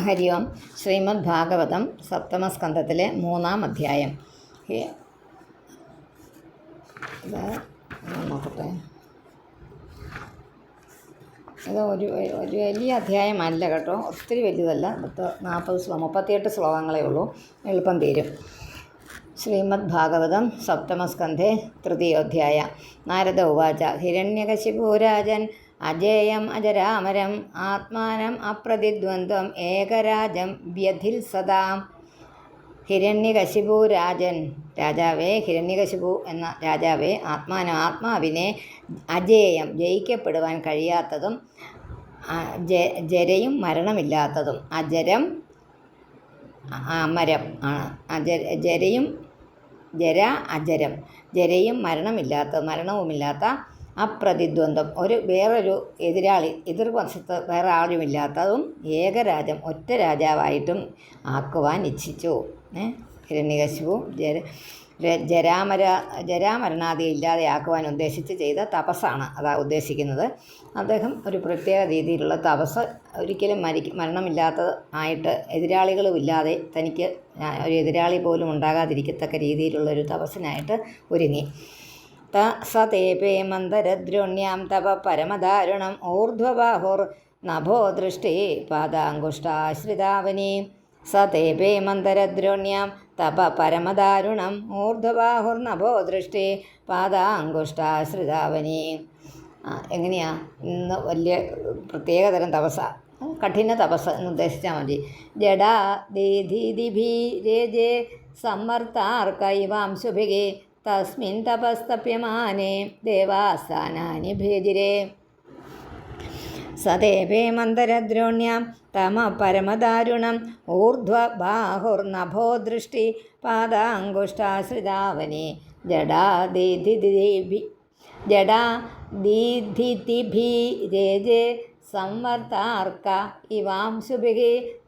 ഹരി ഓം. ശ്രീമദ് ഭാഗവതം സപ്തമസ്കന്ധത്തിലെ 3-ാം അധ്യായം. ഇത് നോക്കട്ടെ. ഇത് ഒരു വലിയ അധ്യായമല്ല കേട്ടോ, ഒത്തിരി വലുതല്ല. 38 ശ്ലോകങ്ങളേ ഉള്ളൂ, എളുപ്പം തീരും. ശ്രീമദ് ഭാഗവതം സപ്തമസ്കന്ധേ തൃതീയോധ്യായ. നാരദ ഉവാച. ഹിരണ്യകശിപുരാജൻ അജേയം അജരാമരം ആത്മാനം അപ്രതിദ്വന്ദ്വം ഏകരാജം വ്യധിൽ സദാ. ഹിരണ്യകശിപു രാജാവേ, ഹിരണ്യകശിപു എന്ന രാജാവേ, ആത്മാവിനെ അജേയം ജയിക്കപ്പെടുവാൻ കഴിയാത്തതും ജരയും മരണമില്ലാത്തതും, അമരം ആണ്. ജരയും മരണവുമില്ലാത്ത അപ്രതിദ്വന്ദ്വം, വേറൊരു എതിർവശത്ത് വേറെ ആരുമില്ലാത്തതും ഏകരാജം ഒറ്റ രാജാവായിട്ടും ആക്കുവാൻ ഇച്ഛിച്ചു. ഹിരണ്യകശിപു ജരാമരണാദി ഇല്ലാതെയാക്കുവാൻ ഉദ്ദേശിച്ച് ചെയ്ത തപസ്സാണ് അതാ ഉദ്ദേശിക്കുന്നത്. അദ്ദേഹം ഒരു പ്രത്യേക രീതിയിലുള്ള തപസ്, ഒരിക്കലും മരണമില്ലാത്തതായിട്ട് എതിരാളികളുമില്ലാതെ തനിക്ക് ഒരു എതിരാളി പോലും ഉണ്ടാകാതിരിക്കത്തക്ക രീതിയിലുള്ളൊരു തപസ്സിനായിട്ട് ഒരുങ്ങി. സതേപേ മന്ദരദ്രോണ്യാം തപ പരമദാരുണം ഊർധ്വബാഹുർ നഭോ ദൃഷ്ടി പാദാങ്കുഷ്ടാശ്രിതാവനി. സതേപേ മന്ദരദ്രോണ്യാം തപ പരമദാരുണം ഊർധ്വബാഹുർ നഭോ ദൃഷ്ടി പാദാങ്കുഷ്ടാശ്രിതാവനി. എങ്ങനെയാ? ഇന്ന് വലിയ പ്രത്യേകതരം തപസ്സാ, കഠിന തപസ് എന്ന് ഉദ്ദേശിച്ചാൽ മതി. ജഡാ ദീധിദിഭീരേജേ സമ്മർത്താർക്കൈവാംശുഭികേ തസ്മിൻ തപസ്തപ്യമാനേ ദേവാസ്ഥാനാനി ഭേജിരേ. സദേവേ മന്ദരദ്രോണ്യാം തമ പരമദാരുണം ഊർധ്വബാഹുർനഭോ ദൃഷ്ടി പാദാങ്കുഷ്ടാശ്രിതാവനി. ജഡാദീധിതിഭീരേജേ സംവർത്താർക്ക ഇവാംശുഭിः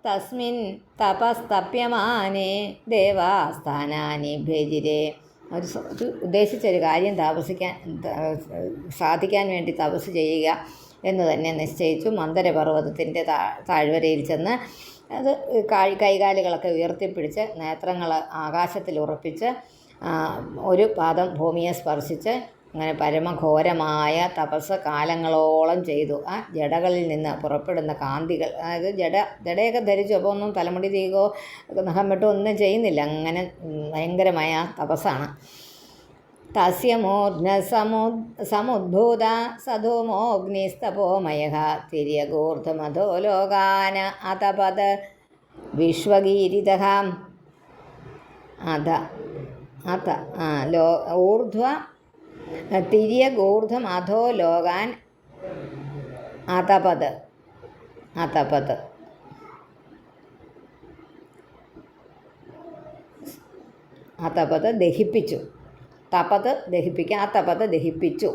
തസ്മിൻ തപസ്തപ്യമാനേ ദേവാസ്ഥാനാനി ഭേജിരേ. ഒരു ഉദ്ദേശിച്ചൊരു കാര്യം സാധിക്കാൻ വേണ്ടി തപസ് ചെയ്യുക എന്ന് തന്നെ നിശ്ചയിച്ചു. മന്ദരപർവ്വതത്തിൻ്റെ താഴ്വരയിൽ ചെന്ന് അത് കൈകാലുകളൊക്കെ ഉയർത്തിപ്പിടിച്ച് നേത്രങ്ങൾ ആകാശത്തിൽ ഉറപ്പിച്ച് ഒരു പാദം ഭൂമിയെ സ്പർശിച്ച് അങ്ങനെ പരമഘോരമായ തപസ് കാലങ്ങളോളം ചെയ്തു. ആ ജടകളിൽ നിന്ന് പുറപ്പെടുന്ന കാന്തികൾ, അതായത് ജടയൊക്കെ ധരിച്ചു, അപ്പോൾ ഒന്നും തലമുടി തീകോ നഖം വെട്ടോ ഒന്നും ചെയ്യുന്നില്ല. അങ്ങനെ ഭയങ്കരമായ തപസ്സാണ്. തസ്യമോഘ്ന സമുദ്ഭൂത സധൂമോഗ്നിസ്തപോമയഃ തിര്യഗൂർധമധോ ലോകാന അതപദ വിശ്വഗീരിതഃ. ഊർധ്വ തിര്യഗൂർധം അധോ ലോകാൻ അതപത് ദഹിപ്പിച്ചു. തപത് ദഹിപ്പിക്കുക, അതപത് ദഹിപ്പിച്ചു.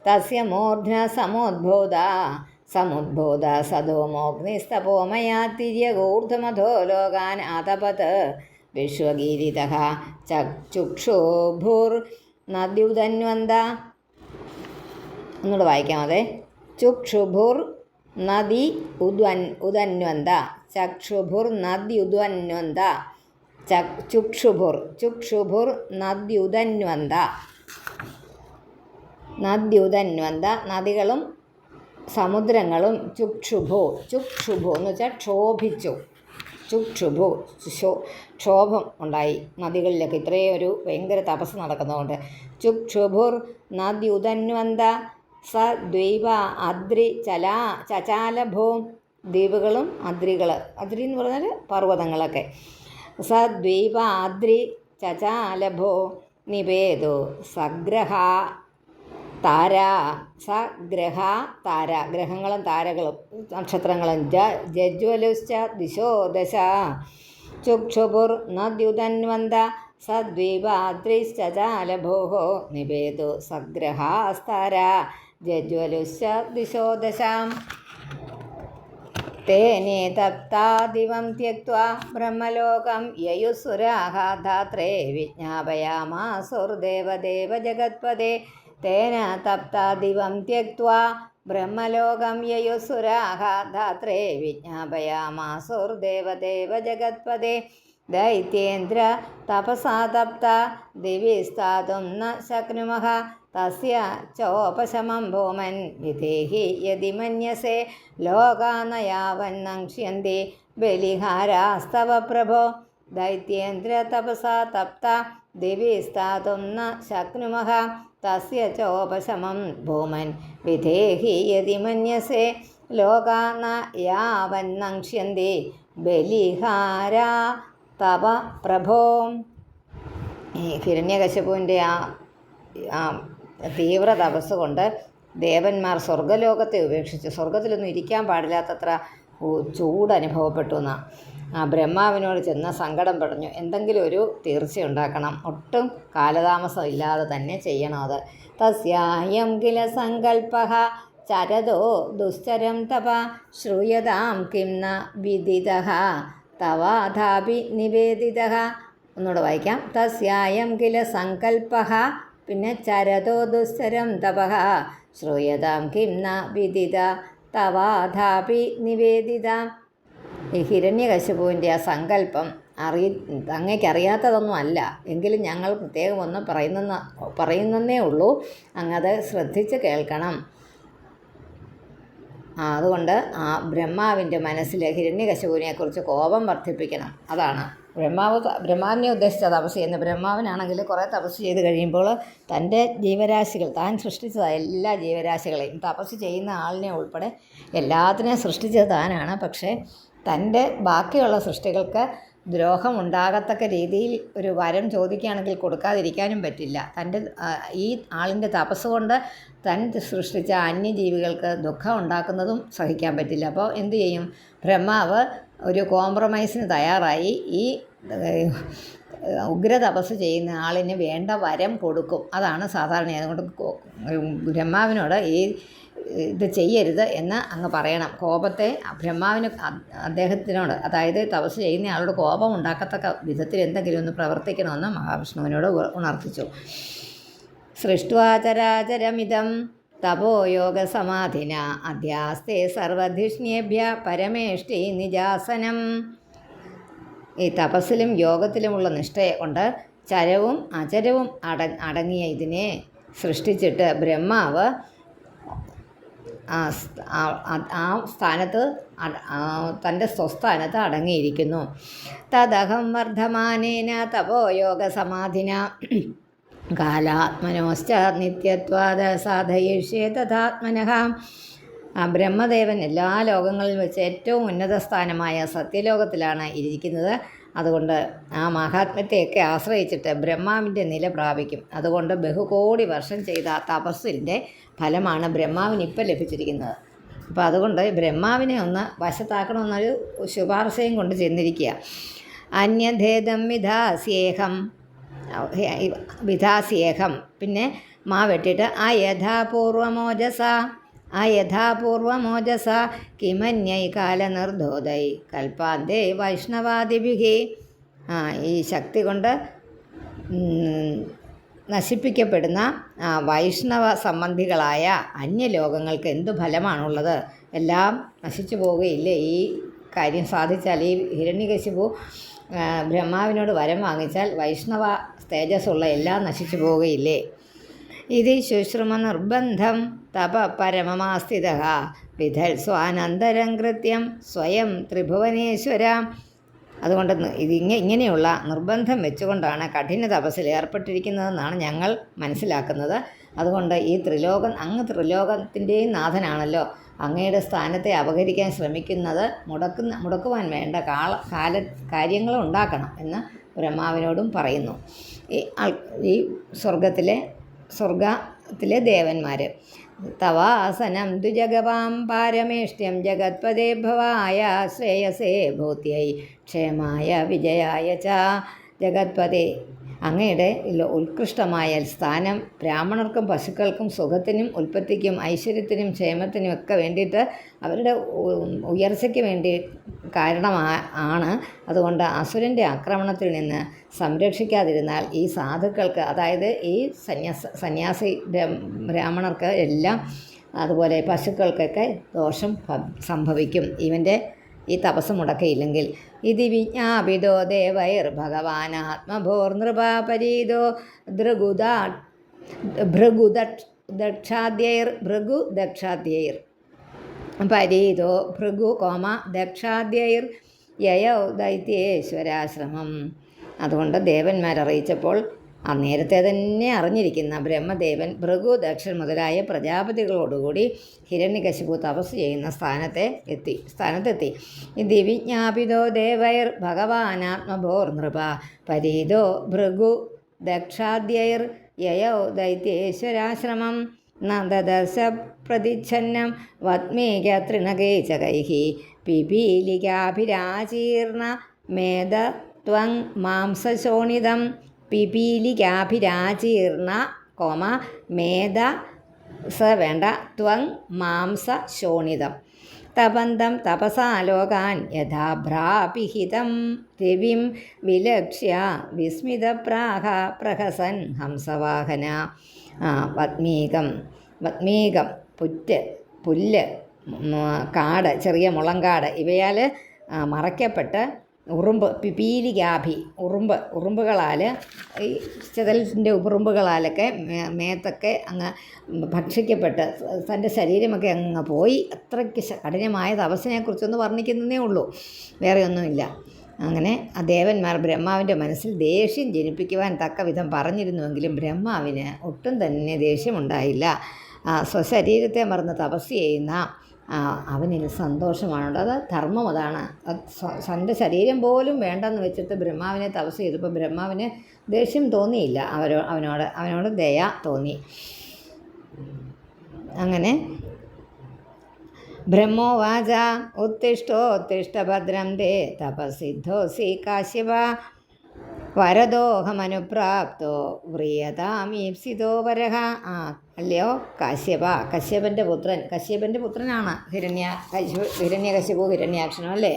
തസ്യ മൂർധ്ന സമുദ്ഭൂത സധൂമോഗ്നിസ്തപോമയാ തിര്യഗൂർധമധോ ലോകാൻ അതപത് വിശ്വഗീരിതഃ. ചക്ഷുഭുർനദ്യുദന്വന്ത. ഒന്നുകൂടെ വായിക്കാം. അതെ, ചുക്ഷുഭുർ നദി ഉദന്വന്ത. ചക്ഷുഭുർനദ്യുദന്വന്ത. ചുക്ഷുഭുർ നദ്യുദന്വന്ത, നദികളും സമുദ്രങ്ങളും. ചുക്ഷുഭു എന്ന് വെച്ചാൽ ക്ഷോഭിച്ചു. ക്ഷോഭം ഉണ്ടായി നദികളിലൊക്കെ, ഇത്രയും ഒരു ഭയങ്കര തപസ് നടക്കുന്നതുകൊണ്ട്. ചുക്ഷുഭുർ നദ്യുദന്വന്ത സ ദ്വൈവ അദ്രി ചചാലഭോ. ദ്വീപുകളും അദ്രി എന്ന് പറഞ്ഞാൽ പർവ്വതങ്ങളൊക്കെ. സ ദ്വൈവ അദ്രി ചചാലഭോ നിവേദോ സഗ്രഹ താര. ഗ്രഹങ്ങളും താരകളും നക്ഷത്രങ്ങളും. ജജ്വലുശ്ച ദിശോ ദശ. ചുക്ഷുഭുർ നദ്യുദന്വന്ത സദ്വീപാദ്രിശ്ചാലഭോ നിവേദോ സഗ്രഹാസ്താര ജജ്വലുശ്ച ദിശോ ദശ. തേനേ തപ്താദിവം ത്യക്ത്വാ ബ്രഹ്മലോകം യയുസുരാഃ ധാത്രേ വിജ്ഞാപയാമാസുർദേവദേവ ജഗത്പദേ. തേന തപ്താദിവം ത്യക്ത്വാ ബ്രഹ്മലോകം യയുസുരാഹ ധാത്രേ വിജ്ഞാപയാമാസുർദേവദേവ ജഗത്പദേ ദൈത്യേന്ദ്ര തപസാ തപ്ത ദിവി സ്ഥാതും ന ശക്നുമഃ തസ്യ ചോപശമം ഭൂമൻ വിധേഹി യതി മന്യസേ ലോകാനയാവന്നക്ഷ്യന്തി ബലിഹാരാസ്തവ പ്രഭോ ദൈത്യേന്ദ്ര തപസാ തപ്ത ദിവി സ്ഥാതും ന ശക്നുമഃ തസ്യ ചോപശമം ഭൂമൻ വിധേഹി യതി മന്യസേ ലോകാനയാവന്നക്ഷ്യന്തി ബലിഹാരാ തപ പ്രഭോ. ഈ ഹിരണ്യകശിപുവിൻ്റെ ആ തീവ്ര തപസ് കൊണ്ട് ദേവന്മാർ സ്വർഗ്ഗലോകത്തെ ഉപേക്ഷിച്ച് സ്വർഗത്തിലൊന്നും ഇരിക്കാൻ പാടില്ലാത്തത്ര ചൂട് അനുഭവപ്പെട്ടു എന്നാണ്. ബ്രഹ്മാവിനോട് ചെന്ന് സങ്കടം പറഞ്ഞു. എന്തെങ്കിലും ഒരു തീർച്ചയുണ്ടാക്കണം, ഒട്ടും കാലതാമസം ഇല്ലാതെ തന്നെ ചെയ്യണം അത്. തസ്യായം കില സങ്കൽപ്പഃ ചരതോ ദുശ്ചരം തപ ശ്രൂയതാം കിം ന വിദിതഃ തവാധാപി നിവേദിതഃ. ഒന്നുകൂടെ വായിക്കാം. തസ്യായം കില സങ്കൽപ്പഃ, പിന്നെ ചരതോ ദുശ്ചരം തപഃ ശ്രൂയതാം കിം ന വിദിത തവാധാപി നിവേദിത. ഈ ഹിരണ്യകശിപുവിൻ്റെ ആ സങ്കല്പം അങ്ങേക്കറിയാത്തതൊന്നും അല്ല, എങ്കിലും ഞങ്ങൾ പ്രത്യേകം ഒന്ന് പറയുന്നേ ഉള്ളൂ, അങ്ങത് ശ്രദ്ധിച്ച് കേൾക്കണം. അതുകൊണ്ട് ആ ബ്രഹ്മാവിൻ്റെ മനസ്സിൽ ഹിരണ്യകശിപുവിനെക്കുറിച്ച് കോപം വർദ്ധിപ്പിക്കണം. അതാണ് ബ്രഹ്മാവിനെ ഉദ്ദേശിച്ച തപസ് ചെയ്യുന്നത്. ബ്രഹ്മാവിനാണെങ്കിൽ കുറേ തപസ് ചെയ്ത് കഴിയുമ്പോൾ തൻ്റെ ജീവരാശികൾ, താൻ സൃഷ്ടിച്ചതായ എല്ലാ ജീവരാശികളെയും, തപസ് ചെയ്യുന്ന ആളിനെ ഉൾപ്പെടെ എല്ലാത്തിനെയും സൃഷ്ടിച്ചത് താനാണ്. പക്ഷേ തൻ്റെ ബാക്കിയുള്ള സൃഷ്ടികൾക്ക് ദ്രോഹം ഉണ്ടാകത്തക്ക രീതിയിൽ ഒരു വരം ചോദിക്കുകയാണെങ്കിൽ കൊടുക്കാതിരിക്കാനും പറ്റില്ല. തൻ്റെ ഈ ആളിൻ്റെ തപസ് കൊണ്ട് താൻ സൃഷ്ടിച്ച അന്യജീവികൾക്ക് ദുഃഖം ഉണ്ടാക്കുന്നതും സഹിക്കാൻ പറ്റില്ല. അപ്പോൾ എന്തു ചെയ്യും? ബ്രഹ്മാവ് ഒരു കോംപ്രമൈസിന് തയ്യാറായി ഈ ഉഗ്ര തപസ് ചെയ്യുന്ന ആളിന് വേണ്ട വരം കൊടുക്കും. അതാണ് സാധാരണ. അതുകൊണ്ട് ബ്രഹ്മാവിനോട് ഇത് ചെയ്യരുത് എന്ന് അങ്ങ് പറയണം. കോപത്തെ ബ്രഹ്മാവിന് അദ്ദേഹത്തിനോട്, അതായത് തപസ് ചെയ്യുന്ന ആളോട് കോപം ഉണ്ടാക്കത്തക്ക വിധത്തിൽ എന്തെങ്കിലും ഒന്ന് പ്രവർത്തിക്കണമെന്ന് മഹാവിഷ്ണുവിനോട് ഉണർത്തിച്ചു. സൃഷ്ട്വാചരാചരമിതം തപോയോഗസമാധിന അധ്യാസ്തേ സർവധിഷ്ണ്യേഭ്യ പരമേഷ്ടി നിജാസനം. ഈ തപസ്സിലും യോഗത്തിലുമുള്ള നിഷ്ഠയെ കൊണ്ട് ചരവും അചരവും അടങ്ങിയ ഇതിനെ സൃഷ്ടിച്ചിട്ട് ബ്രഹ്മാവ് ആ സ്ഥാനത്ത് തൻ്റെ സ്വസ്ഥാനത്ത് അടങ്ങിയിരിക്കുന്നു. തദഹം വർദ്ധമാനേന തപോയോഗ സമാധിന കാലാത്മനോശ്ച നിത്യത്വാദ സാധയിഷ്യേ തഥാത്മനഃ. ബ്രഹ്മദേവൻ എല്ലാ ലോകങ്ങളിലും വെച്ച് ഏറ്റവും ഉന്നത സ്ഥാനമായ സത്യലോകത്തിലാണ് ഇരിക്കുന്നത്. അതുകൊണ്ട് ആ മഹാത്മ്യത്തെയൊക്കെ ആശ്രയിച്ചിട്ട് ബ്രഹ്മാവിൻ്റെ നില പ്രാപിക്കും. അതുകൊണ്ട് ബഹുകോടി വർഷം ചെയ്ത ആ തപസ്സിൻ്റെ ഫലമാണ് ബ്രഹ്മാവിന് ഇപ്പം ലഭിച്ചിരിക്കുന്നത്. അപ്പോൾ അതുകൊണ്ട് ബ്രഹ്മാവിനെ ഒന്ന് വശത്താക്കണമെന്നൊരു ശുപാർശയും കൊണ്ട് ചെന്നിരിക്കുക. അന്യഭേദം വിധാസ്യേഹം, പിന്നെ മാ വെട്ടിയിട്ട് യഥാപൂർവമോജസ കിമന്യൈ കാലനിർധോതൈ കൽപ്പാന്തേ വൈഷ്ണവാദിഭിഹി. ഈ ശക്തി കൊണ്ട് നശിപ്പിക്കപ്പെടുന്ന വൈഷ്ണവ സംബന്ധികളായ അന്യലോകങ്ങൾക്ക് എന്തു ഫലമാണുള്ളത്? എല്ലാം നശിച്ചു പോവുകയില്ലേ ഈ കാര്യം സാധിച്ചാൽ? ഈ ഹിരണ്യകശിപു ബ്രഹ്മാവിനോട് വരം വാങ്ങിച്ചാൽ വൈഷ്ണവ തേജസ്സുള്ള എല്ലാം നശിച്ചു പോവുകയില്ലേ? ഇത് ശുശ്രുമ നിർബന്ധം തപ പരമമാസ്ഥിതഃ വിധൽ സ്വാനന്തരം കൃത്യം സ്വയം ത്രിഭുവനേശ്വര. അതുകൊണ്ട് ഇങ്ങനെയുള്ള നിർബന്ധം വെച്ചുകൊണ്ടാണ് കഠിന തപസ്സിൽ ഏർപ്പെട്ടിരിക്കുന്നതെന്നാണ് ഞങ്ങൾ മനസ്സിലാക്കുന്നത്. അതുകൊണ്ട് ഈ അങ്ങ് ത്രിലോകത്തിൻ്റെയും നാഥനാണല്ലോ. അങ്ങയുടെ സ്ഥാനത്തെ അപഹരിക്കാൻ ശ്രമിക്കുന്നത് മുടക്കുവാൻ വേണ്ട കാര്യങ്ങൾ ഉണ്ടാക്കണം എന്ന് ബ്രഹ്മാവിനോടും പറയുന്നു. ഈ സ്വർഗത്തിലെ ദേവന്മാർ തവാസനം ദ്വിജഗവാം പാരമേഷ്ട്യം ജഗത്പദേ ഭവായ ശ്രേയസേ ഭൂത്യൈ ക്ഷേമായ വിജയായ ച. ജഗത്പദേ, അങ്ങയുടെ ഉത്കൃഷ്ടമായ സ്ഥാനം ബ്രാഹ്മണർക്കും പശുക്കൾക്കും സുഖത്തിനും ഉൽപ്പത്തിക്കും ഐശ്വര്യത്തിനും ക്ഷേമത്തിനും ഒക്കെ വേണ്ടിയിട്ട് അവരുടെ ഉയർച്ചയ്ക്ക് വേണ്ടി കാരണമാണ്. അതുകൊണ്ട് അസുരൻ്റെ ആക്രമണത്തിൽ നിന്ന് സംരക്ഷിക്കാതിരുന്നാൽ ഈ സാധുക്കൾക്ക്, അതായത് ഈ സന്യാസി ബ്രാഹ്മണർക്ക് എല്ലാം അതുപോലെ പശുക്കൾക്കൊക്കെ ദോഷം സംഭവിക്കും ഇവൻ്റെ ഈ തപസ് മുടക്കയില്ലെങ്കിൽ. ഇതി വിജ്ഞാപിതോ ദേവൈർ ഭഗവാനാത്മഭോർനൃപാപരീതോ ഭൃഗുദക്ഷാദ്യൈർ പരീതോ ഭൃഗു ദക്ഷാദ്യൈർ യയൗ ദൈത്യേശ്വരാശ്രമം. അതുകൊണ്ട് ദേവന്മാരറിയിച്ചപ്പോൾ നേരത്തെ തന്നെ അറിഞ്ഞിരിക്കുന്ന ബ്രഹ്മദേവൻ ഭൃഗു ദക്ഷൻ മുതലായ പ്രജാപതികളോടുകൂടി ഹിരണ്യകശിപു തപസ് ചെയ്യുന്ന സ്ഥാനത്തെത്തി. ഇതി വിജ്ഞാപിതോ ദേവൈർ ഭഗവാനാത്മഭോർനൃപ പരീതോ ഭൃഗു ദക്ഷാദ്യൈർ യയൗ ദൈത്യേശ്വരാശ്രമം നദദർശ പ്രതിച്ഛന്നം വത്മീക തൃണകേചകൈഃ പിപീലികാഭിരാചീർണ മേധത്വം മാംസശോണിതം പിപീലികാഭിരാചീർണ മേധ വേണ്ട ത്വം മാംസശോണിതം തപന്തം തപസാലോകാൻ യഥാഭ്രാപിഹിതം രവിം വിലക്ഷ്യ വിസ്മിതപ്രാഹ പ്രഹസൻ ഹംസവാഹന. വത്മീകം പുല്ല്, കാട്, ചെറിയ മുളങ്കാട് ഇവയാൽ മറയ്ക്കപ്പെട്ട് പിപീലികാഭി ഉറുമ്പുകളാൽ ഈ ചെതലിൻ്റെ ഉറുമ്പുകളാലൊക്കെ മേത്തൊക്കെ അങ്ങ് ഭക്ഷിക്കപ്പെട്ട് തൻ്റെ ശരീരമൊക്കെ അങ്ങ് പോയി. അത്രയ്ക്ക് കഠിനമായ തപസ്സിനെക്കുറിച്ചൊന്ന് വർണ്ണിക്കുന്നതേ ഉള്ളൂ, വേറെ ഒന്നുമില്ല. അങ്ങനെ ആ ദേവന്മാർ ബ്രഹ്മാവിൻ്റെ മനസ്സിൽ ദേഷ്യം ജനിപ്പിക്കുവാൻ തക്ക വിധം പറഞ്ഞിരുന്നുവെങ്കിലും ബ്രഹ്മാവിന് ഒട്ടും തന്നെ ദേഷ്യമുണ്ടായില്ല. സ്വശരീരത്തെ മറന്ന് തപസ് ചെയ്യുന്ന അവനിൽ സന്തോഷമാണുണ്ട്. അത് ധർമ്മം അതാണ്. തൻ്റെ ശരീരം പോലും വേണ്ടെന്ന് വെച്ചിട്ട് ബ്രഹ്മാവിനെ തപസ് ചെയ്തപ്പോൾ ബ്രഹ്മാവിന് ദേഷ്യം തോന്നിയില്ല, അവനോട് ദയ തോന്നി. അങ്ങനെ ബ്രഹ്മോവാച ഉത്തിഷ്ഠോത്തിഷ്ഠ ഭദ്രം തേ തപസിദ്ധോസി കാശ്യപ വരദോഹമനുപ്രാപ്തോ വ്രിയതാമീപ്സിതോ വരഹ. അല്ലയോ കശ്യപൻ്റെ പുത്രനാണ് ഹിരണ്യകശിപു ഹിരണ്യാക്ഷനും അല്ലേ.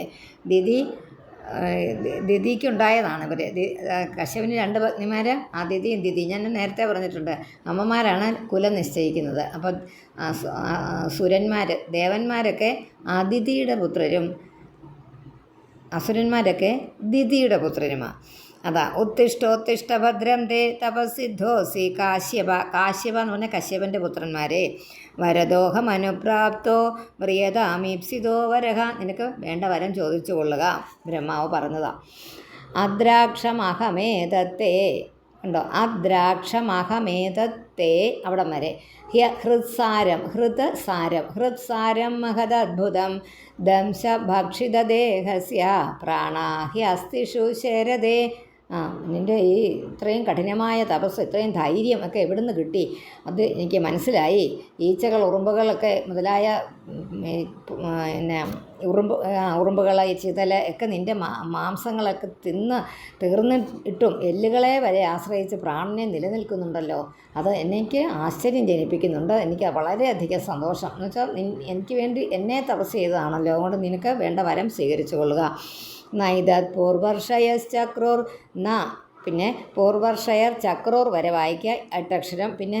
ദിതിക്കുണ്ടായതാണ് ഇവർ. കശ്യപന് 2 പത്നിമാർ, ദിതിയും ഞാൻ നേരത്തെ പറഞ്ഞിട്ടുണ്ട്. അമ്മമാരാണ് കുലം നിശ്ചയിക്കുന്നത്. അപ്പം ദേവന്മാരൊക്കെ അദിതിയുടെ പുത്രരും അസുരന്മാരൊക്കെ ദിതിയുടെ പുത്രരുമാണ്. അതാ ഉത്തിഷ്ഠോത്തിഷ്ഠ ഭദ്രം തേ തപസിദ്ധോസി കാശ്യപ എന്ന് പറഞ്ഞാൽ കശ്യപൻ്റെ പുത്രന്മാരെ. വരദോഹം അനുപ്രാപ്തോ വ്രിയതാമീപ്സിതോ വരഹ. നിനക്ക് വേണ്ട വരം ചോദിച്ചു കൊള്ളുക, ബ്രഹ്മാവ് പറഞ്ഞതാ. അദ്രാക്ഷമഹമേതത്തെ ഉണ്ടോ, അദ്രാക്ഷമഹമേതത്തെ അവിടം വരെ. ഹൃത്സാരം മഹദദ്ഭുതം ദംശ ഭക്ഷിതദേഹസ്യ പ്രാണാഹ്യസ്തിഷു ശരദേ. നിൻ്റെ ഈ ഇത്രയും കഠിനമായ തപസ്, ഇത്രയും ധൈര്യം ഒക്കെ എവിടുന്ന് കിട്ടി? അത് എനിക്ക് മനസ്സിലായി. ഈച്ചകൾ, ഉറുമ്പുകളൊക്കെ മുതലായ ഉറുമ്പുകൾ, ഈ ചിതല ഒക്കെ നിൻ്റെ മാംസങ്ങളൊക്കെ തീർന്നിട്ടും എല്ലുകളെ വരെ ആശ്രയിച്ച് പ്രാണനെ നിലനിൽക്കുന്നുണ്ടല്ലോ. അത് എനിക്ക് ആശ്ചര്യം ജനിപ്പിക്കുന്നുണ്ട്. എനിക്ക് വളരെയധികം സന്തോഷം. എന്ന് വെച്ചാൽ എനിക്ക് വേണ്ടി എന്നെ തപസ് ചെയ്തതാണല്ലോ, അതുകൊണ്ട് നിനക്ക് വേണ്ട വരം സ്വീകരിച്ചു കൊള്ളുക. നൈതത് പൂർവർഷയശ്ചക്രൂർ പിന്നെ പൂർവർഷയർ ചക്രൂർ വരെ വായിക്കുക 8 അക്ഷരം. പിന്നെ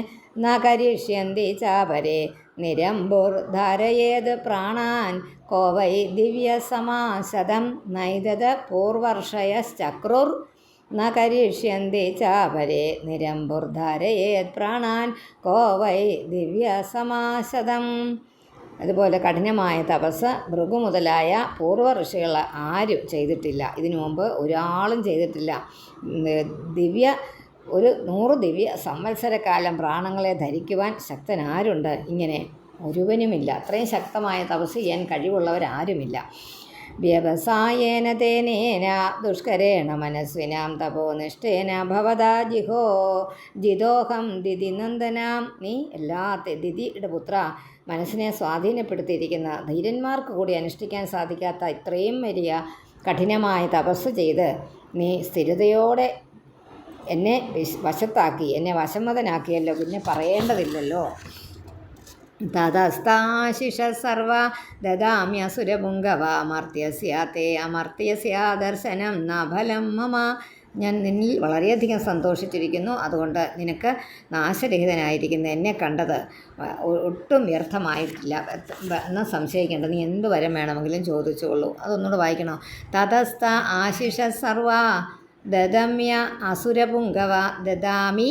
കരിഷ്യന്തി ചാപരെ നിരംബുർ ധാരയേത് പ്രാണാൻ കോവൈ ദിവ്യസമാശതം. നൈതത് പൂർവർഷയശ്ചക്രൂർ കരിഷ്യന്തി ചാപരെ നിരംബുർ ധാരയേത് പ്രാണാൻ കോവൈ ദിവ്യസമാശതം. അതുപോലെ കഠിനമായ തപസ് ഭൃഗു മുതലായ പൂർവ്വ ഋഷികൾ ആരും ചെയ്തിട്ടില്ല. ഇതിനു മുമ്പ് ഒരാളും ചെയ്തിട്ടില്ല. 100 ദിവ്യ സംവത്സരക്കാലം പ്രാണങ്ങളെ ധരിക്കുവാൻ ശക്തനാരുണ്ട്? ഇങ്ങനെ ഒരുവനുമില്ല. അത്രയും ശക്തമായ തപസ് ചെയ്യാൻ കഴിവുള്ളവരാരുമില്ല. വ്യവസായേന തേനേന ദുഷ്കരേണ മനസ്വിനാം തപോനിഷ്ഠേന ഭവതാ ജിതോഹം ദിതി നന്ദനാം. നീ ദിതിയുടെ പുത്ര, മനസ്സിനെ സ്വാധീനപ്പെടുത്തിയിരിക്കുന്ന ധീരന്മാർക്ക് കൂടി അനുഷ്ഠിക്കാൻ സാധിക്കാത്ത ഇത്രയും വലിയ കഠിനമായ തപസ് ചെയ്ത് നീ സ്ഥിരതയോടെ എന്നെ വശത്താക്കി, എന്നെ വശമതനാക്കിയല്ലോ, പിന്നെ പറയേണ്ടതില്ലല്ലോ. തതസ്താശിഷ സർവ ദദാമ്യസുരപുങ്കവ അമർത്യസ്യ ദർശനം ന ഫലം മമ ഞാൻ നിന്നിൽ വളരെയധികം സന്തോഷിച്ചിരിക്കുന്നു. അതുകൊണ്ട് നിനക്ക് നാശരഹിതനായിരിക്കുന്ന എന്നെ കണ്ടത് ഒട്ടും വ്യർത്ഥമായിട്ടില്ല എന്ന് സംശയിക്കേണ്ട. നീ എന്ത് വരം വേണമെങ്കിലും ചോദിച്ചോളൂ. അതൊന്നുകൂടെ വായിക്കണോ? തതസ്ഥ ആശിഷ സർവ ദദമ്യ അസുരപുങ്കവ ദദാമി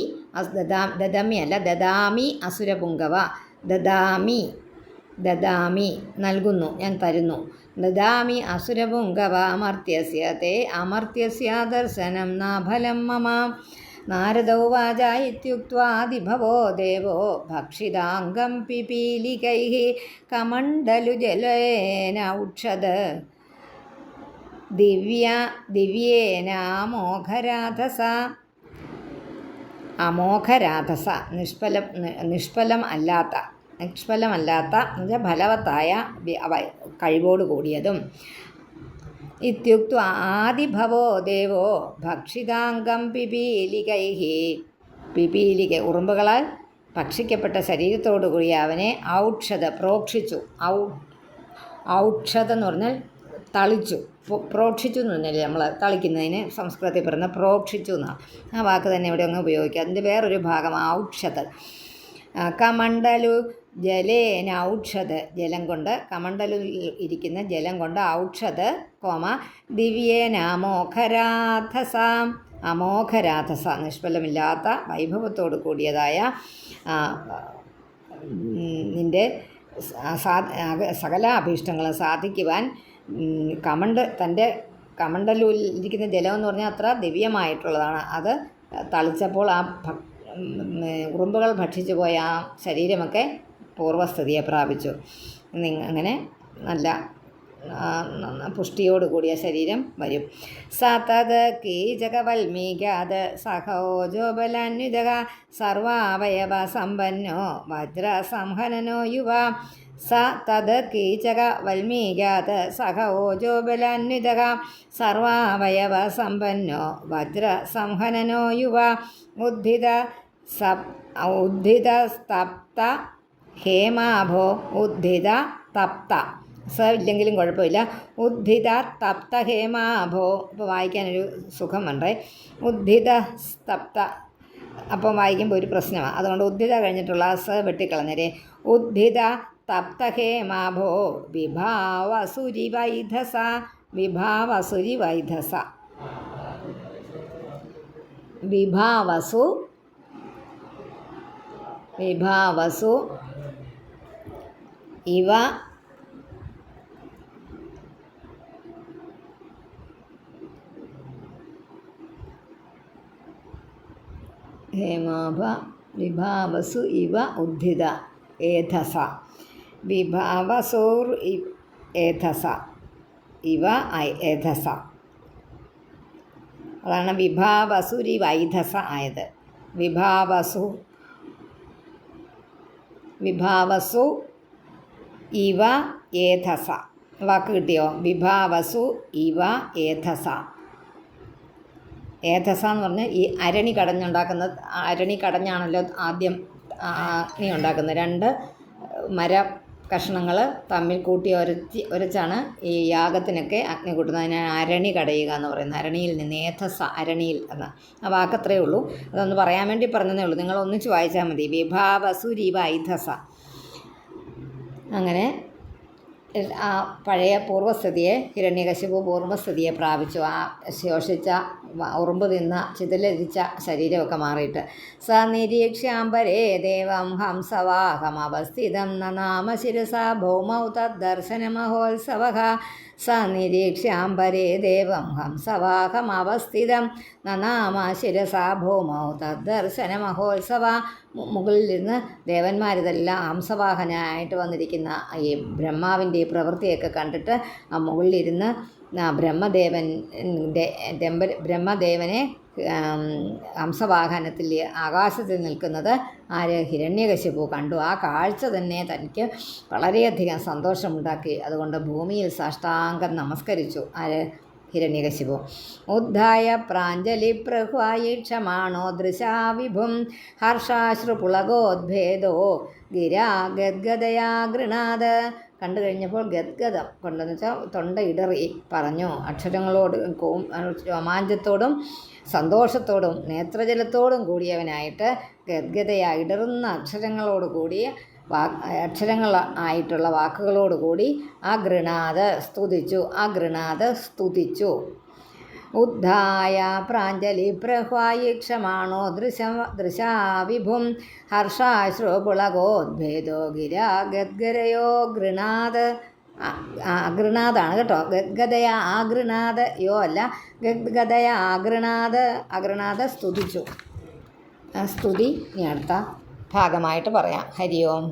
ദദമ്യല്ല ദദാമി അസുരപുങ്കവ ദദാമി നൽകുന്നു, ഞാൻ തരുന്നു. ദദാമി അസുരപുങ്കവ അമർത്യസ്യ തേ അമർത്യസ്യ ദർശനം നാഫലം മമ. നാരദോവാച ഇത്യുക്ത്വാദിഭവോ ദേവോ ഭക്ഷിതാംഗം പിപീലികൈഃ കമണ്ഡലുജലേന ഉക്ഷത് ദിവ്യേനാമോഘരാധസ നിഷ്ഫലമല്ലാത്ത എന്നുവെച്ചാൽ ഫലവത്തായ കഴിവോട് കൂടിയതും. ഇത്യുക്ത ആദിഭവോ ദേവോ ഭക്ഷിതാംഗം പിപീലികൈഃ ഉറുമ്പുകളാൽ ഭക്ഷിക്കപ്പെട്ട ശരീരത്തോടു കൂടിയ അവനെ പ്രോക്ഷിച്ചു. ഔക്ഷതെന്ന് പറഞ്ഞാൽ തളിച്ചു. പ്രോക്ഷിച്ചു എന്ന് പറഞ്ഞാൽ നമ്മൾ തളിക്കുന്നതിന് സംസ്കൃതത്തിൽ പറയുന്ന പ്രോക്ഷിച്ചു എന്നാണ്. ആ വാക്ക് തന്നെ ഇവിടെ അങ്ങ് ഉപയോഗിക്കുക. അതിൻ്റെ വേറൊരു ഭാഗം ഔക്ഷത്. കമണ്ഡലു ജലേന ഔക്ഷത് ജലം കൊണ്ട്, കമണ്ഡലിൽ ഇരിക്കുന്ന ജലം കൊണ്ട് ഔക്ഷത് ദിവ്യേന അമോഘരാധസ നിഷ്ഫലമില്ലാത്ത വൈഭവത്തോട് കൂടിയതായ നിൻ്റെ സകല അഭീഷ്ടങ്ങളും സാധിക്കുവാൻ തൻ്റെ കമണ്ഡലൂരിൽ ഇരിക്കുന്ന ജലം എന്ന് പറഞ്ഞാൽ അത്ര ദിവ്യമായിട്ടുള്ളതാണ്. അത് തളിച്ചപ്പോൾ ആ ഉറുമ്പുകൾ ഭക്ഷിച്ചു പോയ ആ ശരീരമൊക്കെ പൂർവ്വസ്ഥിതിയെ പ്രാപിച്ചു. അങ്ങനെ നല്ല പുഷ്ടിയോട് കൂടിയ ശരീരം വരും. സതത് കീചകവൽമീകാത് സഹോജോബലാന്വിത സർവാവയവ സമ്പന്നോ വജ്രസംഹനനോ യുവ. സ തത് കീചക വൽമീകാത് സഹോജോബലാന്വിത സർവാവയവ സമ്പന്നോ വജ്രസംഹനനോ യുവ. ഉദ്ധിത സ്തപ്ത ഹേമാഭോ ഉദ്ധിത തപ്ത സ ഇല്ലെങ്കിലും കുഴപ്പമില്ല. ഉദ്ധിത തപ്ത ഹേമാഭോ. ഇപ്പോൾ വായിക്കാനൊരു സുഖം വേണ്ടേ. ഉദ്ധിത സ്തപ്ത അപ്പം വായിക്കുമ്പോൾ ഒരു പ്രശ്നമാണ്. അതുകൊണ്ട് ഉദ്ധിത കഴിഞ്ഞിട്ടുള്ള സ വെട്ടിക്കളഞ്ഞേരെ. ഉദ്ധിത തപ്ത ഹേമാഭോ വിഭാവസുരി വൈധസ വിഭാവസു ഇവ ഹേമാഭ വിഭാവസു ഇവ ഉദ്ധിത ഏധസ വിഭാവസോർ ഏധസ ഇവ ഏധസ. അതാണ് വിഭാവസുരി വൈധസ ആയത്. വിഭാവസു ഇവ ഏധസ. വാക്ക് കിട്ടിയോ? വിഭാവസു ഇവ ഏധസ. ഏധസ എന്ന് പറഞ്ഞാൽ ഈ അരണി കടഞ്ഞാണല്ലോ ആദ്യം അഗ്നി ഉണ്ടാക്കുന്നത്. രണ്ട് മര കഷ്ണങ്ങൾ തമ്മിൽ കൂട്ടി ഉരച്ചാണ് ഈ യാഗത്തിനൊക്കെ അഗ്നി കൂട്ടുന്നത്. അതിനാണ് അരണി കടയുക എന്ന് പറയുന്നത്. അരണിയിൽ നിന്ന് ഏധസ, അരണിയിൽ എന്ന് ആ വാക്കത്രേ ഉള്ളൂ. അതൊന്ന് പറയാൻ വേണ്ടി പറഞ്ഞതേ ഉള്ളൂ. നിങ്ങൾ ഒന്നിച്ച് വായിച്ചാൽ മതി. വിഭാവസുരി വൈധസ. അങ്ങനെ ആ പഴയ പൂർവ്വസ്ഥിതിയെ ഹിരണ്യകശിപു പൂർവ്വസ്ഥിതിയെ പ്രാപിച്ചു. ആ ശോഷിച്ച ഉറുമ്പ് തിന്ന ചിതലരിച്ച ശരീരമൊക്കെ മാറിയിട്ട്. സ നിരീക്ഷ്യാംബരേ ദേവം ഹംസവാഹമവസ്ഥിതം നനാമ ശിരസ ഭൗമൗ തദ്ദർശനമഹോത്സവ. സ നിരീക്ഷ്യാംബരേ ദേവം ഹംസവാഹമവസ്ഥിതം നനാമ ശിരസ ഭൗമൗ തദ്ദർശനമഹോത്സവ. മുകളിലിരുന്ന് ദേവന്മാരിതെല്ലാം ഹംസവാഹനായിട്ട് വന്നിരിക്കുന്ന ഈ ബ്രഹ്മാവിൻ്റെ ഈ പ്രവൃത്തിയൊക്കെ കണ്ടിട്ട് ആ മുകളിലിരുന്ന് ബ്രഹ്മദേവനെ ഹംസവാഹനത്തിൽ ആകാശത്തിൽ നിൽക്കുന്നത് ആര്? ഹിരണ്യകശിപു കണ്ടു. ആ കാഴ്ച തന്നെ തനിക്ക് വളരെയധികം സന്തോഷമുണ്ടാക്കി. അതുകൊണ്ട് ഭൂമിയിൽ സാഷ്ടാംഗം നമസ്കരിച്ചു. ആര്? ഹിരണ്യകശിപു. ഉദ്ധായ പ്രാഞ്ജലി പ്രഹ്വായീക്ഷമാണോ ദൃശാ വിഭും ഹർഷാശ്രുപുളകോദ്ഭേദോ ഗിരാ ഗദ്ഗദയാ ഗൃണാത് കണ്ടു കഴിഞ്ഞപ്പോൾ ഗദ്ഗദം കൊണ്ടെന്ന് വെച്ചാൽ തൊണ്ട ഇടറി പറഞ്ഞു. അക്ഷരങ്ങളോട് രോമാഞ്ചത്തോടും സന്തോഷത്തോടും നേത്രജലത്തോടും കൂടിയവനായിട്ട് ഗദ്ഗദയാ ഇടറുന്ന അക്ഷരങ്ങളോട് കൂടിയ അക്ഷരങ്ങൾ ആയിട്ടുള്ള വാക്കുകളോടുകൂടി അഗൃണാത് സ്തുതിച്ചു. ഉദ്ധായ പ്രാഞ്ജലി പ്രഹ്വായിക്ഷമാണോ ദൃശാവിഭും ഹർഷാശ്രുപുളകോദ്ഭേദോ ഗിരാ ഗദ്ഗരയോ ഗൃണാത്. അഗൃണാതാണ് കേട്ടോ, ഗദ്ഗദയ ആഗൃണാത് യോ അല്ല, ഗദ്ഗദയ അഗൃണാത് സ്തുതിച്ചു. സ്തുതി ഇനി അടുത്ത ഭാഗമായിട്ട് പറയാം. ഹരി ഓം.